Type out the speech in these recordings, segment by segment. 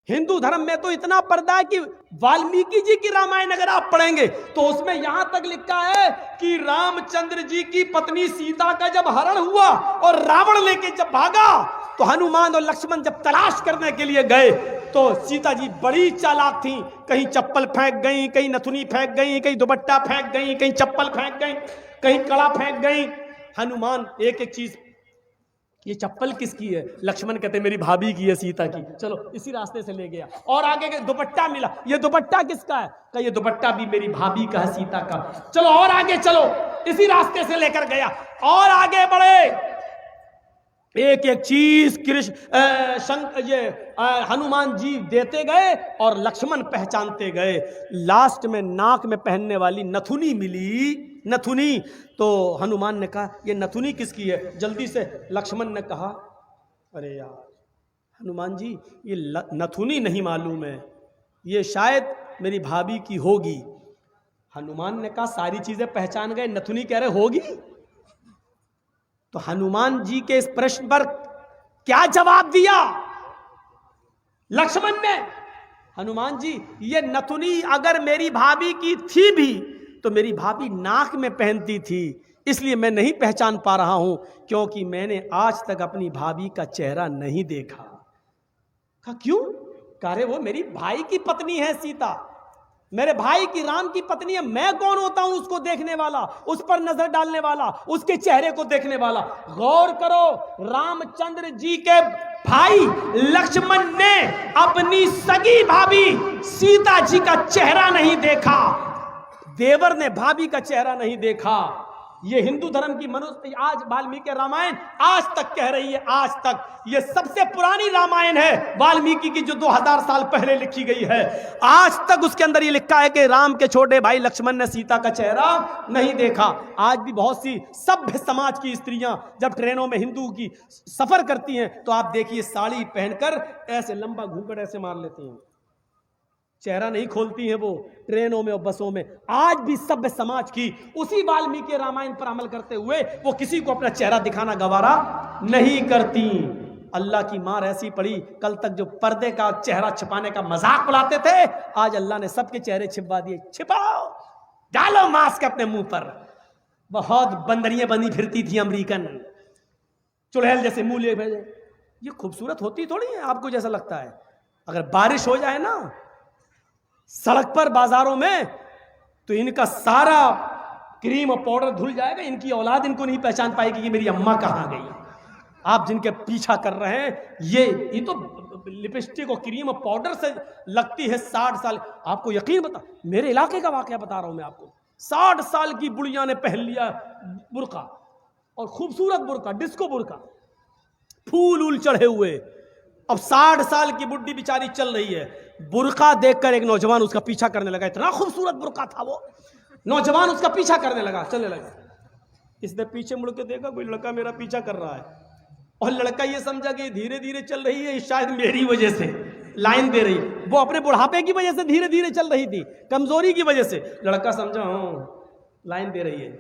हिंदू धर्म में तो इतना पर्दा है कि वाल्मीकि जी की रामायण अगर आप पढ़ेंगे तो उसमें यहां तक लिखा है कि रामचंद्र जी की पत्नी सीता का जब हरण हुआ और रावण लेके जब भागा तो हनुमान और लक्ष्मण जब तलाश करने के लिए गए तो सीता जी बड़ी चालाक थी, कहीं चप्पल फेंक गई, कहीं नथुनी फेंक गई, कहीं दुपट्टा फेंक गई, कहीं चप्पल फेंक गई, कहीं कड़ा फेंक गई। हनुमान एक एक चीज, ये चप्पल किसकी है? लक्ष्मण कहते मेरी भाभी की है, सीता की। चलो इसी रास्ते से ले गया। और आगे के दुपट्टा मिला, ये दुपट्टा किसका है? कहा ये दुपट्टा भी मेरी भाभी का है, सीता का। चलो और आगे चलो, इसी रास्ते से लेकर गया। और आगे बढ़े, एक एक चीज हनुमान जी देते गए और लक्ष्मण पहचानते गए। लास्ट में नाक में पहनने वाली नथुनी मिली, नथुनी। तो हनुमान ने कहा ये नथुनी किसकी है? जल्दी से लक्ष्मण ने कहा अरे यार हनुमान जी ये नथुनी नहीं मालूम है, ये शायद मेरी भाभी की होगी। हनुमान ने कहा सारी चीजें पहचान गए, नथुनी कह रहे होगी। तो हनुमान जी के इस प्रश्न पर क्या जवाब दिया लक्ष्मण ने? हनुमान जी ये नथुनी अगर मेरी भाभी की थी भी तो मेरी भाभी नाक में पहनती थी, इसलिए मैं नहीं पहचान पा रहा हूं, क्योंकि मैंने आज तक अपनी भाभी का चेहरा नहीं देखा। कहा क्यों? कह रहे वो मेरी भाई की पत्नी है सीता, मेरे भाई की राम की पत्नी है। मैं कौन होता हूं उसको देखने वाला, उस पर नजर डालने वाला, उसके चेहरे को देखने वाला? गौर करो, रामचंद्र जी के भाई लक्ष्मण ने अपनी सगी भाभी सीता जी का चेहरा नहीं देखा, देवर ने भाभी का चेहरा नहीं देखा। ये हिंदू धर्म की मनुष्य आज वाल्मीकि रामायण आज तक कह रही है, आज तक ये सबसे पुरानी रामायण है वाल्मीकि की, जो 2000 साल पहले लिखी गई है। आज तक उसके अंदर ये लिखा है कि राम के छोटे भाई लक्ष्मण ने सीता का चेहरा नहीं देखा। आज भी बहुत सी सभ्य समाज की स्त्रियां जब ट्रेनों में हिंदू की सफर करती हैं तो आप देखिए साड़ी पहनकर ऐसे लंबा घूंघट ऐसे मार लेती हैं, चेहरा नहीं खोलती हैं वो ट्रेनों में और बसों में। आज भी सभ्य समाज की उसी वाल्मीकि रामायण पर अमल करते हुए वो किसी को अपना चेहरा दिखाना गवारा नहीं करती। अल्लाह की मार ऐसी पड़ी, कल तक जो पर्दे का चेहरा छिपाने का मजाक उड़ाते थे, आज अल्लाह ने सबके चेहरे छिपा दिए। छिपाओ, डालो मास्क अपने मुंह पर। बहुत बंदरियां बनी फिरती थी अमेरिकन, चुड़ैल जैसे मुंह लिए भेजे। ये खूबसूरत होती थोड़ी है आपको जैसा लगता है। अगर बारिश हो जाए ना सड़क पर बाजारों में तो इनका सारा क्रीम और पाउडर धुल जाएगा, इनकी औलाद इनको नहीं पहचान पाएगी कि मेरी अम्मा कहां गई। आप जिनके पीछा कर रहे हैं ये तो लिपस्टिक और क्रीम और पाउडर से लगती है 60 साल। आपको यकीन बता, मेरे इलाके का वाकया बता रहा हूं मैं आपको। 60 साल की बुढ़िया ने पहन लिया बुर्का, और खूबसूरत बुर्का, डिस्को बुर्का, फूल उल चढ़े हुए। अब 60 साल की बुढ़ी बेचारी चल रही है, बुर्का देखकर एक नौजवान उसका पीछा करने लगा। इतना खूबसूरत बुर्का था वो, नौजवान उसका पीछा करने लगा, चलने लगा। इसने पीछे मुड़ के देखा कोई लड़का मेरा पीछा कर रहा है, और लड़का ये समझा कि धीरे धीरे चल रही है, शायद मेरी वजह से लाइन दे रही है। वो अपने बुढ़ापे की वजह से धीरे धीरे चल रही थी, कमजोरी की वजह से। लड़का समझा लाइन दे रही है।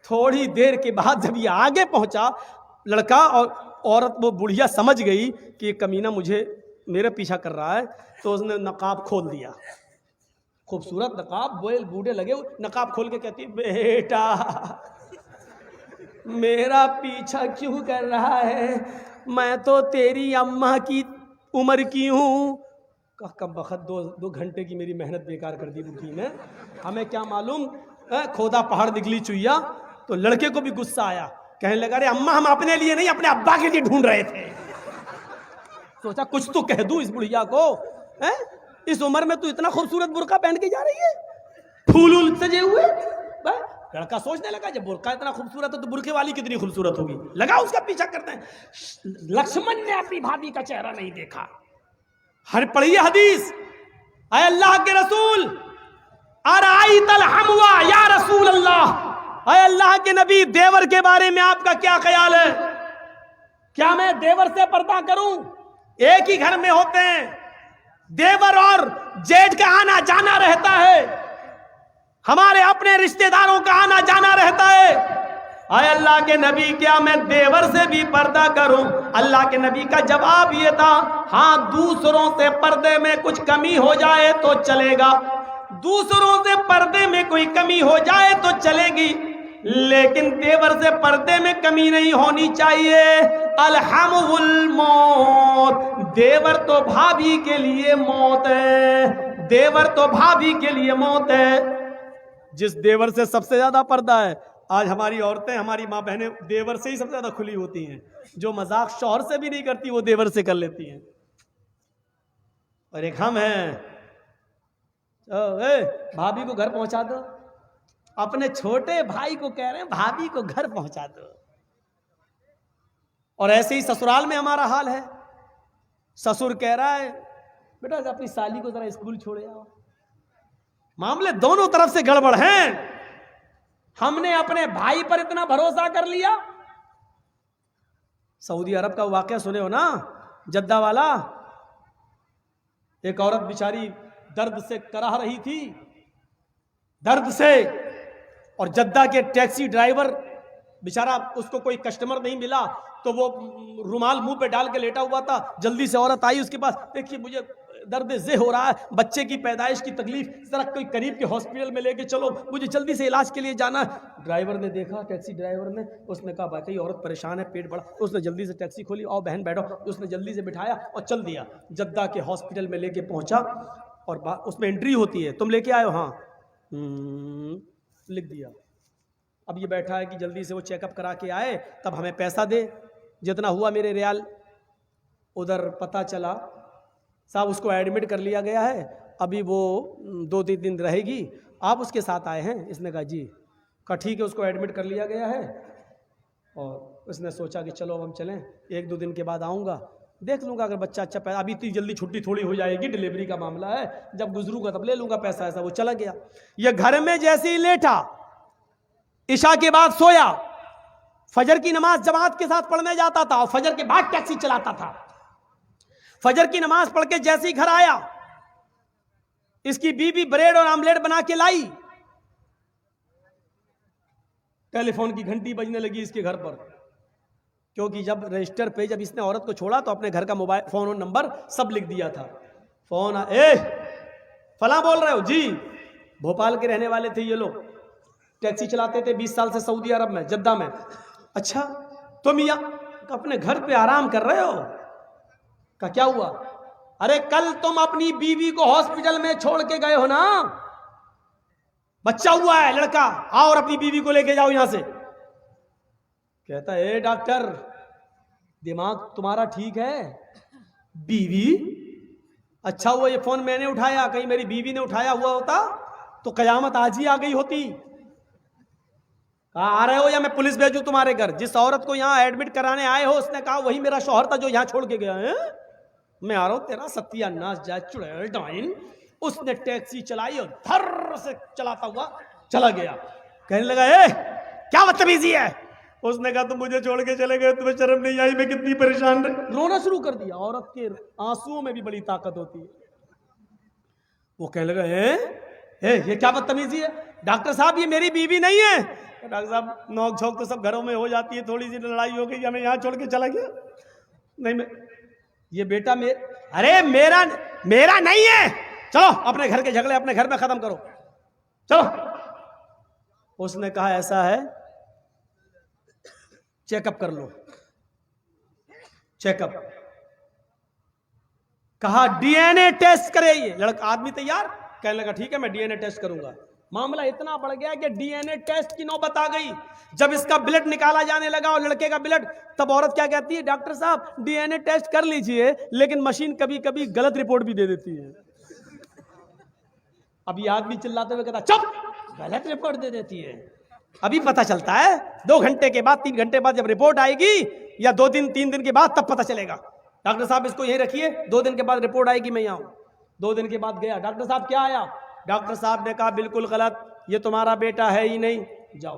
थोड़ी देर के बाद जब ये आगे पहुंचा, लड़का और औरत, वो बुढ़िया समझ गई कि ये कमीना मेरे पीछा कर रहा है, तो उसने नकाब खोल दिया। खूबसूरत नकाब, बोल बूढ़े लगे, नकाब खोल के कहती बेटा मेरा पीछा क्यों कर रहा है, मैं तो तेरी अम्मा की उम्र की हूँ। कब वक्त 2 घंटे की मेरी मेहनत बेकार कर दी बुढ़ी ने, हमें क्या मालूम खोदा पहाड़ निकली चुईया। तो लड़के को भी गुस्सा आया, कहने लगा अरे अम्मा हम अपने लिए नहीं अपने अब्बा के लिए ढूंढ रहे थे। सोचा कुछ तो कह दूं इस बुढ़िया को, इस उम्र में तू इतना खूबसूरत बुर्का पहन के जा रही है, फूल सजे हुए। लड़का सोचने लगा जब बुर्का इतना खूबसूरत है तो बुर्के वाली कितनी खूबसूरत होगी, लगा उसका पीछा करते हैं। लक्ष्मण ने अपनी भाभी का चेहरा नहीं देखा। हर पढ़िए हदीस, अय अल्लाह के रसूल अराइतल हमवा या रसूल अल्लाह, अय अल्लाह के नबी देवर के बारे में आपका क्या ख्याल है? क्या मैं देवर से पर्दा करूं? एक ही घर में होते हैं, देवर और जेठ का आना जाना रहता है, हमारे अपने रिश्तेदारों का आना जाना रहता है। आए अल्लाह के नबी, क्या मैं देवर से भी पर्दा करूं? अल्लाह के नबी का जवाब ये था, हाँ दूसरों से पर्दे में कुछ कमी हो जाए तो चलेगा, दूसरों से पर्दे में कोई कमी हो जाए तो चलेगी, लेकिन देवर से पर्दे में कमी नहीं होनी चाहिए। अलहमुल मौत, देवर तो भाभी के लिए मौत है, देवर तो भाभी के लिए मौत है। जिस देवर से सबसे ज्यादा पर्दा है, आज हमारी औरतें, हमारी माँ बहनें देवर से ही सबसे ज्यादा खुली होती हैं। जो मजाक शौहर से भी नहीं करती वो देवर से कर लेती हैं। और एक हम हैं, भाभी को घर पहुंचा दो, अपने छोटे भाई को कह रहे हैं भाभी को घर पहुंचा दो। और ऐसे ही ससुराल में हमारा हाल है। ससुर कह रहा है बेटा अपनी साली को जरा स्कूल छोड़े आओ। मामले दोनों तरफ से गड़बड़ हैं। हमने अपने भाई पर इतना भरोसा कर लिया। सऊदी अरब का वाकया सुने हो ना, जद्दा वाला। एक औरत बेचारी दर्द से कराह रही थी, दर्द से, और जद्दा के टैक्सी ड्राइवर बेचारा, उसको कोई कस्टमर नहीं मिला तो वो रुमाल मुंह पे डाल के लेटा हुआ था। जल्दी से औरत आई उसके पास, देखिए मुझे दर्द जे हो रहा है, बच्चे की पैदाइश की तकलीफ, जरा कोई करीब के हॉस्पिटल में लेके चलो, मुझे जल्दी से इलाज के लिए जाना है। ड्राइवर ने देखा, टैक्सी ड्राइवर ने, उसने कहा भाई औरत परेशान है, पेट बड़ा। उसने जल्दी से टैक्सी खोली, आओ बहन बैठो, उसने जल्दी से बिठाया और चल दिया। जद्दा के हॉस्पिटल में लेके पहुंचा और उसमें एंट्री होती है, तुम लेके आए हो? हाँ, लिख दिया। अब ये बैठा है कि जल्दी से वो चेकअप करा के आए, तब हमें पैसा दे, जितना हुआ मेरे रियाल। उधर पता चला साहब उसको एडमिट कर लिया गया है, अभी वो 2-3 दिन रहेगी, आप उसके साथ आए हैं? इसने कहा जी। कहा ठीक है, उसको एडमिट कर लिया गया है। और उसने सोचा कि चलो अब हम चलें, 1-2 दिन के बाद आऊँगा, देख लूँगा अगर बच्चा अच्छा पैदा, अभी इतनी जल्दी छुट्टी थोड़ी हो जाएगी, डिलीवरी का मामला है, जब गुजरूंगा तब ले लूँगा पैसा। ऐसा वो चला गया। ये घर में जैसे ही लेटा, इशा के बाद सोया, फजर की नमाज जमात के साथ पढ़ने जाता था और फजर के बाद टैक्सी चलाता था। फजर की नमाज पढ़ के जैसे ही घर आया, इसकी बीवी ब्रेड और आमलेट बना के लाई, टेलीफोन की घंटी बजने लगी इसके घर पर। क्योंकि जब रजिस्टर पे जब इसने औरत को छोड़ा तो अपने घर का मोबाइल फोन और नंबर सब लिख दिया था। फोन फला बोल रहे हो जी? भोपाल के रहने वाले थे ये लोग, टैक्सी चलाते थे 20 साल से सऊदी अरब में, जद्दा में। अच्छा तुम यहाँ अपने घर पे आराम कर रहे हो? का क्या हुआ? अरे कल तुम अपनी बीवी को हॉस्पिटल में छोड़ के गए हो ना, बच्चा हुआ है लड़का, आओ और अपनी बीवी को लेके जाओ यहां से। कहता है डॉक्टर दिमाग तुम्हारा ठीक है? बीवी? अच्छा हुआ ये फोन मैंने उठाया, कहीं मेरी बीवी ने उठाया हुआ होता तो कयामत आज ही आ गई होती। कहा आ रहे हो या मैं पुलिस भेजूं तुम्हारे घर? जिस औरत को यहाँ एडमिट कराने आए हो उसने कहा वही मेरा शौहर था जो यहाँ छोड़ के गया है। मैं आ रहा हूं, तेरा सत्यानाश जाए चुड़ैल डाइन। उसने टैक्सी चलाई और धर से चलाता हुआ चला गया। कहने लगा क्या बदतमीजी है? उसने कहा तुम मुझे छोड़ के चले गए, तुम्हें शर्म नहीं आई? मैं कितनी परेशान रही। रोना शुरू कर दिया। औरत के आंसुओं में भी बड़ी ताकत होती है। वो कहने लगा ये क्या बदतमीजी है? डॉक्टर साहब ये मेरी बीवी नहीं है। डॉक्टर साहब नोक झोंक तो सब घरों में हो जाती है, थोड़ी सी लड़ाई हो गई, हमें यहाँ छोड़ के चला गया। नहीं मैं ये बेटा अरे मेरा नहीं है, चलो अपने घर के झगड़े अपने घर में खत्म करो, चलो। उसने कहा ऐसा है चेकअप कर लो। चेकअप कहा डीएनए टेस्ट करे। ये लड़का आदमी तैयार, कहने लगा ठीक है मैं डीएनए टेस्ट करूंगा। मामला इतना बढ़ गया कि डीएनए टेस्ट की नौबत आ गई। जब इसका ब्लड निकाला जाने लगा और लड़के का ब्लड, तब औरत क्या कहती है? डॉक्टर साहब डीएनए टेस्ट कर लीजिए, लेकिन मशीन कभी कभी गलत रिपोर्ट भी दे देती है। अभी आदमी चिल्लाते हुए कहता चुप, गलत रिपोर्ट दे देती है। अभी पता चलता है 2 घंटे के बाद, 3 घंटे बाद जब रिपोर्ट आएगी, या 2 दिन 3 दिन के बाद, तब पता चलेगा। डॉक्टर साहब इसको यहीं रखिए, 2 दिन के बाद रिपोर्ट आएगी, मैं यहाँ हूं। 2 दिन के बाद गया, डॉक्टर साहब क्या आया? डॉक्टर साहब ने कहा बिल्कुल गलत, ये तुम्हारा बेटा है ही नहीं, जाओ।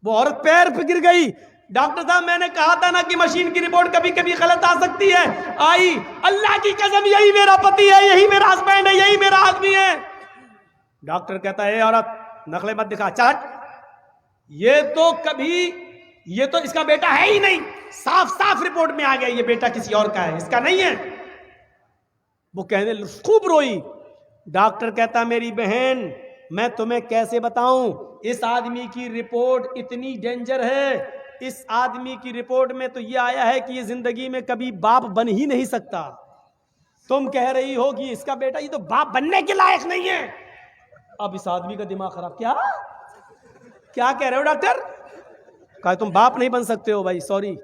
वो औरत पैर पे गिर गई। डॉक्टर साहब मैंने कहा था ना कि मशीन की रिपोर्ट कभी कभी गलत आ सकती है। आई, अल्लाह की कसम यही मेरा पति है, यही मेरा हस्बैंड है, यही मेरा आदमी है। डॉक्टर कहता है औरत नकले मत दिखा, चल ये तो इसका बेटा है ही नहीं, साफ साफ रिपोर्ट में आ गया ये बेटा किसी और का है, इसका नहीं है। वो कहने खूब रोई। डॉक्टर कहता मेरी बहन मैं तुम्हें कैसे बताऊं, इस आदमी की रिपोर्ट इतनी डेंजर है, इस आदमी की रिपोर्ट में तो ये आया है कि ये जिंदगी में कभी बाप बन ही नहीं सकता। तुम कह रही हो कि इसका बेटा ये तो बाप बनने के लायक नहीं है। अब इस आदमी का दिमाग खराब। क्या कह रहे हो डॉक्टर? कहा तुम बाप नहीं बन सकते हो भाई, सॉरी।